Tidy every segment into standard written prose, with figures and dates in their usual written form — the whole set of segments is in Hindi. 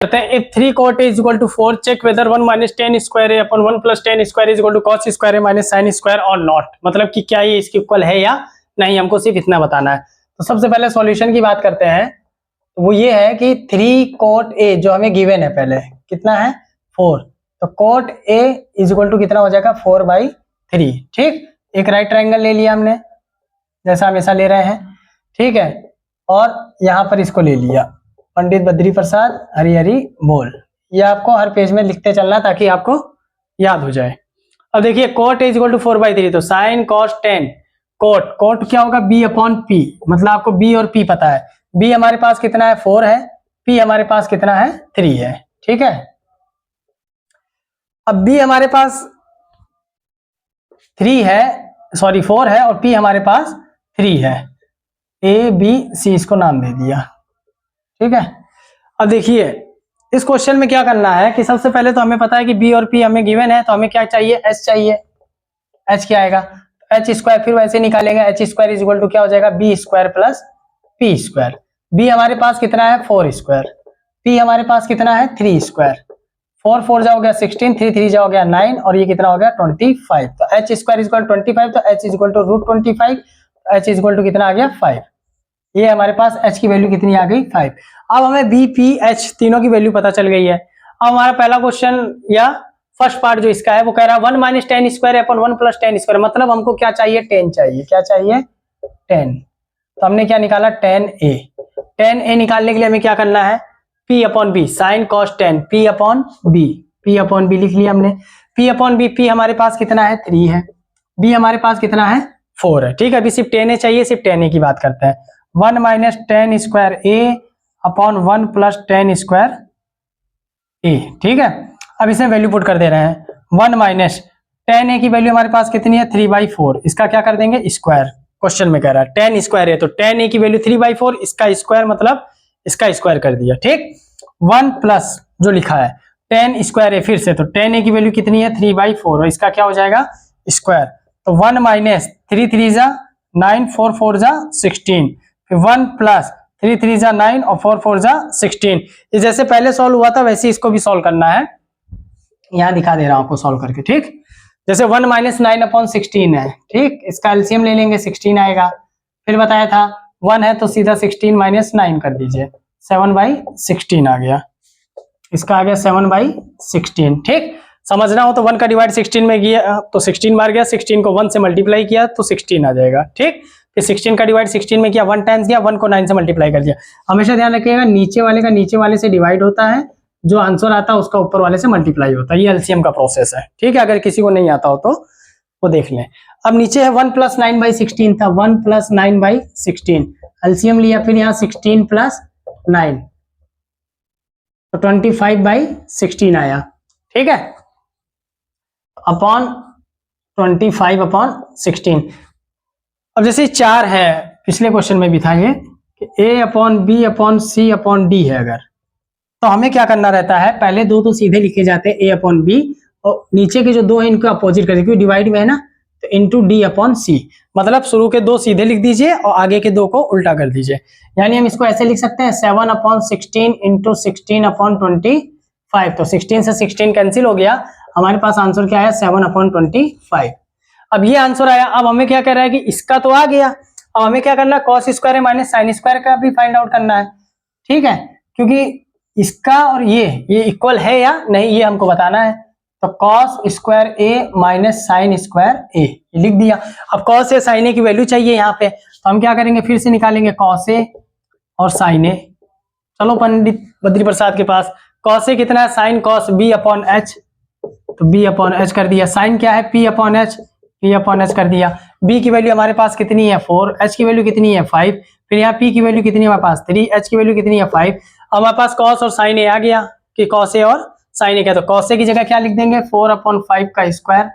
करते हैं if 3 cot a is equal to 4 check whether 1 minus tan square a upon 1 plus tan square is equal to cos square a minus sin square or not। मतलब कि क्या ये इसके इक्वल है या नहीं, हमको सिर्फ इतना बताना है। तो सबसे पहले सॉल्यूशन की बात करते हैं। तो वो ये है कि 3 cot a जो हमें गिवन है, पहले कितना है 4, तो cot a is equal to कितना हो जाएगा 4/3। ठीक, एक राइट ट्रायंगल ले लिया हमने जैसा हमेशा ले रहे हैं, ठीक है, और यहाँ पर इसको ले लिया पंडित बद्री प्रसाद हरी हरी बोल। ये आपको हर पेज में लिखते चलना ताकि आपको याद हो जाए। अब देखिए cot इज इक्वल टू 4/3, तो sin cos tan cot क्या होगा b/p, मतलब आपको b और p पता है। b हमारे पास कितना है 4 है, p हमारे पास कितना है 3 है। ठीक है, अब b हमारे पास 3 है, सॉरी 4 है, और p हमारे पास 3 है। a b c इसको नाम दे दिया। ठीक है, अब देखिए इस क्वेश्चन में क्या करना है कि सबसे पहले तो हमें पता है कि b और p हमें गिवन है, तो हमें क्या चाहिए h चाहिए। h क्या आएगा h स्क्वायर, फिर वैसे निकालेंगे h square is equal to क्या हो जाएगा b square plus p square. b हमारे पास कितना है 4 स्क्वायर, p हमारे पास कितना है 3 स्क्वायर। 4 4 जा हो गया 16, 3 3 जा हो गया 9, और ये कितना हो गया 25। तो h स्क्वायर इज इक्वल 25, तो h is equal to √25, h is equal to कितना आ गया 5। ये हमारे पास h की वैल्यू कितनी आ गई 5। अब हमें b p h तीनों की वैल्यू पता चल गई है। अब हमारा पहला क्वेश्चन या फर्स्ट पार्ट जो इसका है वो कह रहा है 1 minus tan square upon 1 plus tan square, मतलब हमको क्या चाहिए tan चाहिए। क्या चाहिए tan, तो हमने क्या निकाला tan a। tan a निकालने के लिए हमें क्या करना है p upon b sin cos tan, p upon b लिख लिया हमने। p अपॉन b, p हमारे पास कितना है 3 है, b हमारे पास कितना है 4 है। ठीक है, अभी सिर्फ tan a चाहिए, सिर्फ tan a की बात करते हैं। 1 minus tan square a upon 1 plus tan square a। ठीक है, अब इसे वैल्यू पुट कर दे रहे हैं। 1 माइनस tan a की वैल्यू हमारे पास कितनी है 3/4, इसका क्या कर देंगे स्क्वायर। क्वेश्चन में कह रहा है tan स्क्वायर है, तो tan a की वैल्यू 3/4, इसका स्क्वायर मतलब इसका स्क्वायर कर दिया। ठीक, 1 प्लस जो लिखा है tan स्क्वायर है, फिर से तो tan a की वैल्यू कितनी है 3/4, और इसका क्या हो जाएगा स्क्वायर। तो 1 माइनस 3 3 जा 9, 4 4 जा 16, फिर 1 प्लस 3 3 जा 9 और 4 4 जा 16। ये जैसे पहले सॉल्व हुआ था वैसे इसको भी सॉल्व करना है, यहाँ दिखा दे रहा हूं आपको सॉल्व करके। ठीक, जैसे 1 माइनस 9/16 है, ठीक, इसका एलसीएम ले लेंगे 16 आएगा। फिर बताया था 1 है तो सीधा 16 माइनस 9 कर दीजिए, 7/16 आ गया, इसका आ गया 7/16। ठीक, समझना हो तो 1 का डिवाइड 16 में किया तो 16 बार गया, 16 को 1 से मल्टीप्लाई किया तो 16 आ जाएगा। ठीक, फिर 16 का डिवाइड 16 में किया 1 टाइम्स किया, 1 को 9 से मल्टीप्लाई कर दिया। हमेशा ध्यान रखिएगा नीचे वाले का नीचे वाले से डिवाइड होता है, जो आंसर आता है उसका ऊपर वाले से मल्टीप्लाई होता है। ये एलसीएम का प्रोसेस है। ठीक है, अगर किसी को नहीं आता हो तो वो देख लें। अब नीचे है 1 प्लस 9/16 था, 1 प्लस 9/16 एलसीएम लिया, फिर यहाँ 16 प्लस 9 तो 25/16 आया। ठीक है, अपॉन 25/16। अब जैसे 4 है, पिछले क्वेश्चन में भी था ये कि a/b/c/d है अगर, तो हमें क्या करना रहता है पहले दो तो सीधे लिखे जाते हैं a/b, और नीचे के जो दो है इनको अपोजिट कर दीजिए, क्योंकि डिवाइड में है ना, तो इंटू d/c, मतलब शुरू के दो सीधे लिख दीजिए और आगे के दो को उल्टा कर दीजिए। यानी हम इसको ऐसे लिख सकते हैं 7/16 इंटू 16/25, तो 16 से 16 कैंसिल हो गया, हमारे पास आंसर क्या है 7/25। अब ये आंसर आया। अब हमें क्या कर रहा है कि इसका तो आ गया, अब हमें क्या करना है cos square minus sine square का भी फाइंड आउट करना है। ठीक है, क्योंकि इसका और ये इक्वल है या नहीं ये हमको बताना है। तो cos square a minus sine square a लिख दिया। अब cos a साइन a की वैल्यू चाहिए यहाँ पे, तो हम क्या करेंगे फिर से निकालेंगे cos a और साइन a। चलो पंडित बद्री प्रसाद के पास, cos a कितना है साइन cos b/h, तो b/h कर दिया। साइन क्या है p/h, p/h कर दिया। b की वैल्यू हमारे पास कितनी है 4, h की वैल्यू कितनी है 5, फिर यहाँ p की वैल्यू कितनी है हमारे पास 3, h की वैल्यू कितनी है 5। अब हमारे पास cos और साइन a आ गया कि cos a और साइन a क्या, तो cos a की जगह क्या लिख देंगे 4/5 का स्क्वायर,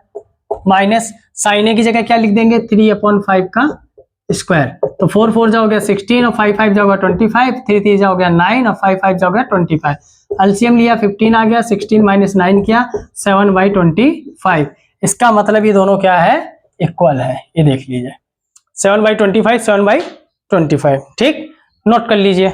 माइनस साइन a की जगह क्या लिख देंगे 3/5 का स्क्वायर। तो 4 4 जा हो गया 16 और 5 5 जा हो गया 25, 3 3 जा हो गया 9 और 5 5 जा हो गया 25। एलसीएम लिया 15 आ गया, 16 माइनस 9 किया 7/25। इसका मतलब ये दोनों क्या है इक्वल है, ये देख लीजिए 7/25 7/25। ठीक, नोट कर लीजिए।